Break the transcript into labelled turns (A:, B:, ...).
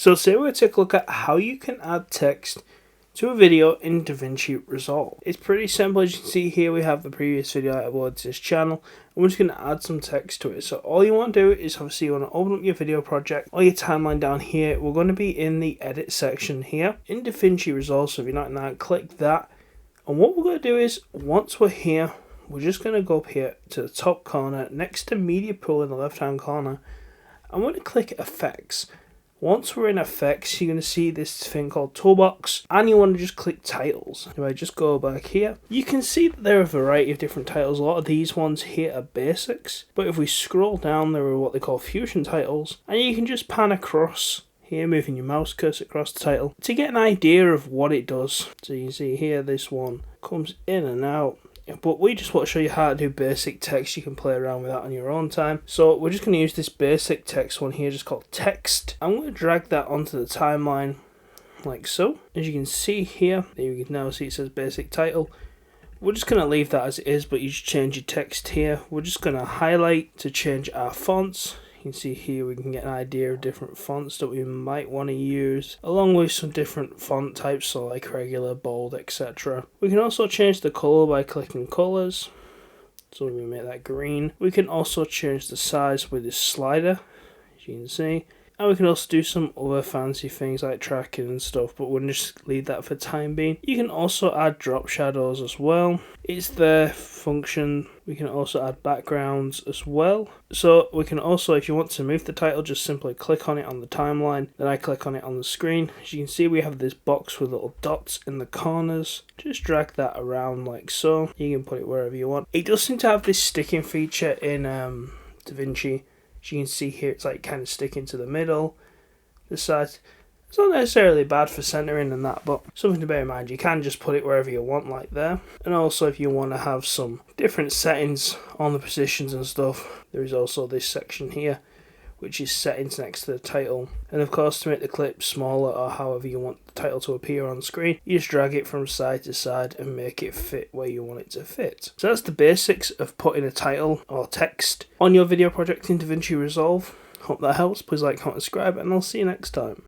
A: So today we're going to take a look at how you can add text to a video in DaVinci Resolve. It's pretty simple. As you can see here, we have the previous video I uploaded to this channel, and we're just going to add some text to it. So all you want to do is obviously you want to open up your video project or your timeline down here. We're going to be in the edit section here in DaVinci Resolve. So if you're not in that, click that. And what we're going to do is, once we're here, we're just going to go up here to the top corner next to media pool in the left hand corner. I'm going to click effects. Once we're in effects, you're going to see this thing called toolbox, and you want to just click titles. If I just go back here, you can see that there are a variety of different titles. A lot of these ones here are basics, but if we scroll down, there are what they call fusion titles, and you can just pan across here, moving your mouse cursor across the title to get an idea of what it does. So you can see here, this one comes in and out. But we just want to show you how to do basic text. You can play around with that on your own time. So we're just going to use this basic text one here, just called text. I'm going to drag that onto the timeline like so. As you can see here, you can now see it says basic title. We're just going to leave that as it is, but you just change your text here. We're just going to highlight to change our fonts. You can see here we can get an idea of different fonts that we might want to use, along with some different font types, so like regular, bold, etc. We can also change the color by clicking colors, so we make that green. We can also change the size with this slider, as you can see. And we can also do some other fancy things like tracking and stuff, but we'll just leave that for time being. You can also add drop shadows as well. It's the function. We can also add backgrounds as well. So we can also, if you want to move the title, just simply click on it on the timeline. Then I click on it on the screen. As you can see, we have this box with little dots in the corners. Just drag that around like so. You can put it wherever you want. It does seem to have this sticking feature in DaVinci. As you can see here, it's like kind of sticking to the middle, the sides. It's not necessarily bad for centering and that, but something to bear in mind, you can just put it wherever you want, like there. And also, if you want to have some different settings on the positions and stuff, there is also this section here, which is settings next to the title. And of course, to make the clip smaller or however you want the title to appear on screen, you just drag it from side to side and make it fit where you want it to fit. So that's the basics of putting a title or text on your video project in DaVinci Resolve. Hope that helps. Please like, comment, subscribe, and I'll see you next time.